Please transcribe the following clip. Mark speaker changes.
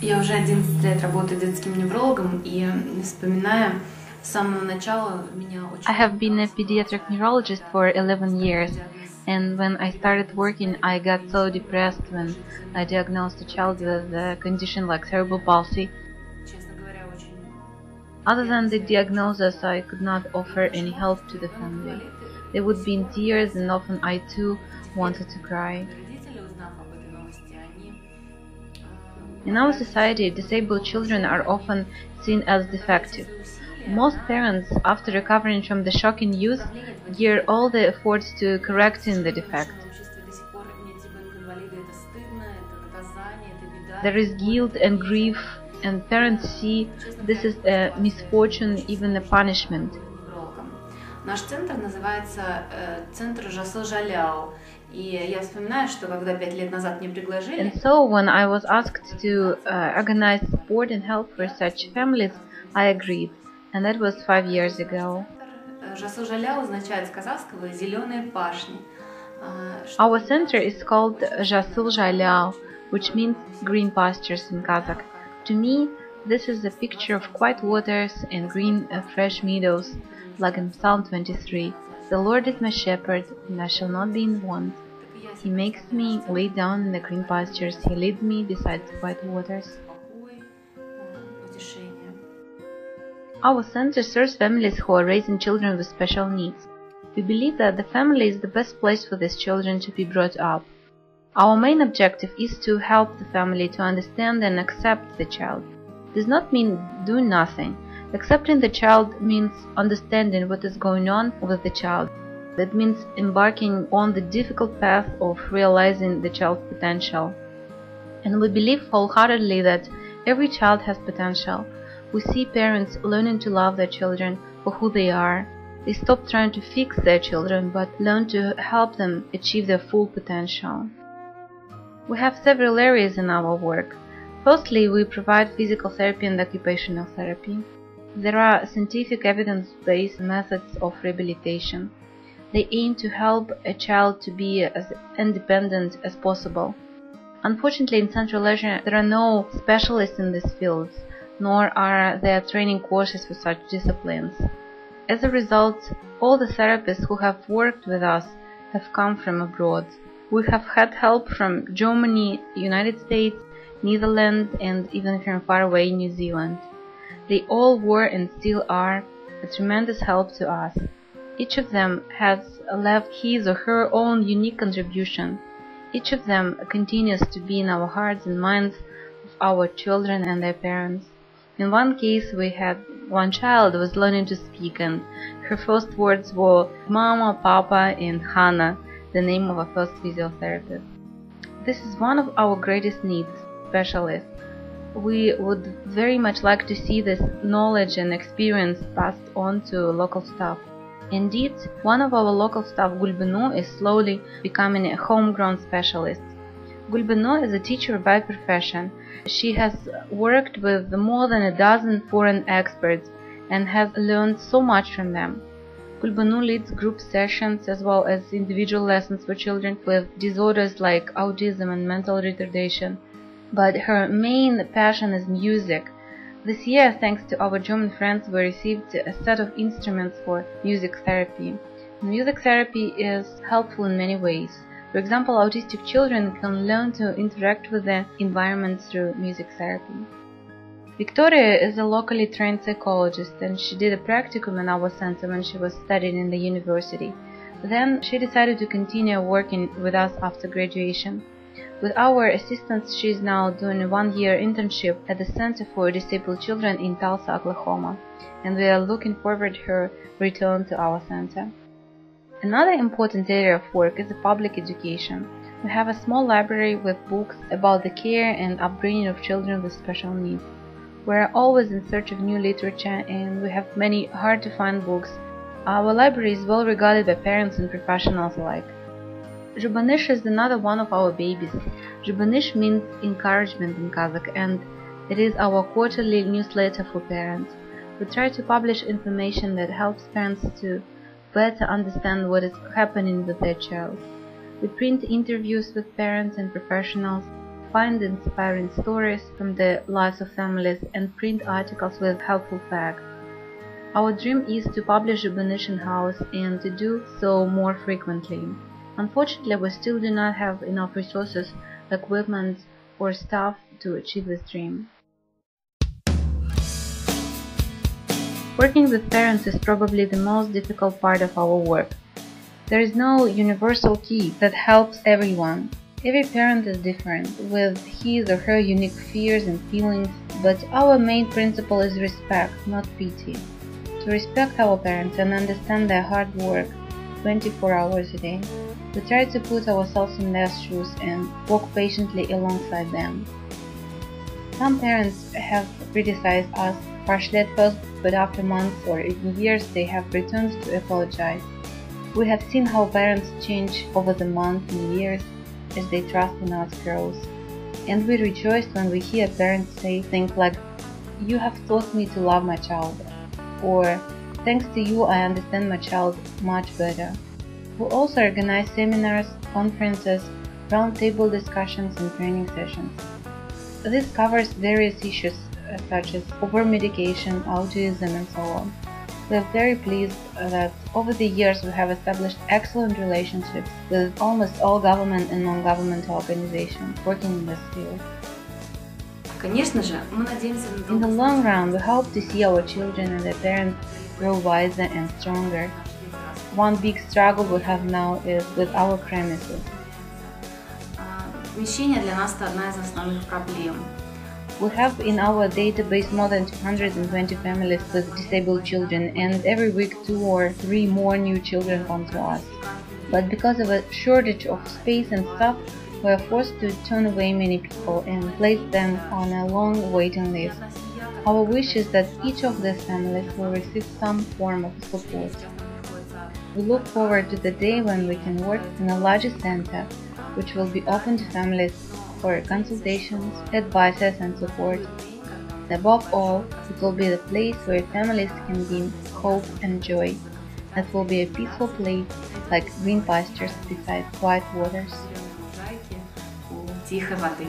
Speaker 1: Я уже 11 лет работаю детским неврологом и вспоминая с самого начала меня очень...
Speaker 2: I have been a pediatric neurologist for 11 years, and when I started working, I got so depressed when I diagnosed a child with a condition like cerebral palsy. Other than the diagnosis, I could not offer any help to the family. They would be in tears, and often I too wanted to cry. In our society, disabled children are often seen as defective. Most parents, after recovering from the shocking news, gear all their efforts to correcting the defect. There is guilt and grief, and parents see this as a misfortune, even a punishment.
Speaker 1: Наш центр называется центр Жасыл-Жалял. И я вспоминаю, что когда 5 лет назад мне предложили...
Speaker 2: And so, when I was asked to organize support and help for such families, I agreed. And that was 5 years ago.
Speaker 1: Жасыл-Жалял означает с казахского «зеленые пашни».
Speaker 2: Our center is called Жасыл-Жалял, which means green pastures in Kazakh. To me, this is a picture of quiet waters and green fresh meadows, like in Psalm 23. The Lord is my shepherd, and I shall not be in want. He makes me lay down in the green pastures. He leads me beside the quiet waters. Our center serves families who are raising children with special needs. We believe that the family is the best place for these children to be brought up. Our main objective is to help the family to understand and accept the child. It does not mean doing nothing. Accepting the child means understanding what is going on with the child. That means embarking on the difficult path of realizing the child's potential. And we believe wholeheartedly that every child has potential. We see parents learning to love their children for who they are. They stop trying to fix their children, but learn to help them achieve their full potential. We have several areas in our work. Firstly, we provide physical therapy and occupational therapy. There are scientific evidence-based methods of rehabilitation. They aim to help a child to be as independent as possible. Unfortunately, in Central Asia, there are no specialists in these fields, nor are there training courses for such disciplines. As a result, all the therapists who have worked with us have come from abroad. We have had help from Germany, United States, Netherlands, and even from far away New Zealand. They all were and still are a tremendous help to us. Each of them has left his or her own unique contribution. Each of them continues to be in our hearts and minds of our children and their parents. In one case, we had one child who was learning to speak, and her first words were Mama, Papa, and Hannah, the name of our first physiotherapist. This is one of our greatest needs, specialists. We would very much like to see this knowledge and experience passed on to local staff. Indeed, one of our local staff, Gulbinu, is slowly becoming a homegrown specialist. Gulbinu is a teacher by profession. She has worked with more than a dozen foreign experts and has learned so much from them. Gulbinu leads group sessions as well as individual lessons for children with disorders like autism and mental retardation. But her main passion is music. This year, thanks to our German friends, we received a set of instruments for music therapy. Music therapy is helpful in many ways. For example, autistic children can learn to interact with the environment through music therapy. Victoria is a locally trained psychologist, and she did a practicum in our center when she was studying in the university. Then she decided to continue working with us after graduation. With our assistance, she is now doing a one-year internship at the Center for Disabled Children in Tulsa, Oklahoma, and we are looking forward to her return to our center. Another important area of work is the public education. We have a small library with books about the care and upbringing of children with special needs. We are always in search of new literature, and we have many hard-to-find books. Our library is well regarded by parents and professionals alike. Zhubanish is another one of our babies. Zhubanish means encouragement in Kazakh, and it is our quarterly newsletter for parents. We try to publish information that helps parents to better understand what is happening with their child. We print interviews with parents and professionals. find inspiring stories from the lives of families, and print articles with helpful facts. Our dream is to publish a donation house and to do so more frequently. Unfortunately, we still do not have enough resources, equipment, or staff to achieve this dream. Working with parents is probably the most difficult part of our work. There is no universal key that helps everyone. Every parent is different, with his or her unique fears and feelings, but our main principle is respect, not pity. To respect our parents and understand their hard work 24 hours a day, we try to put ourselves in their shoes and walk patiently alongside them. Some parents have criticized us harshly at first, but after months or even years they have returned to apologize. We have seen how parents change over the months and years as their trust in us grows. And we rejoice when we hear parents say things like, "You have taught me to love my child," or "Thanks to you I understand my child much better." We also organize seminars, conferences, roundtable discussions and training sessions. This covers various issues such as over-medication, autism, and so on. We are very pleased that over the years we have established excellent relationships with almost all government and non-governmental organizations working in this field. In the long run, we hope to see our children and their parents grow wiser and stronger. One big struggle we have now is with our premises. We have in our database more than 220 families with disabled children, and every week 2 or 3 more new children come to us. But because of a shortage of space and staff, we are forced to turn away many people and place them on a long waiting list. Our wish is that each of these families will receive some form of support. We look forward to the day when we can work in a larger center, which will be open to families for consultations, advices and support. Above all, it will be the place where families can gain hope and joy. It will be a peaceful place like green pastures beside quiet waters.
Speaker 1: Тихой воды.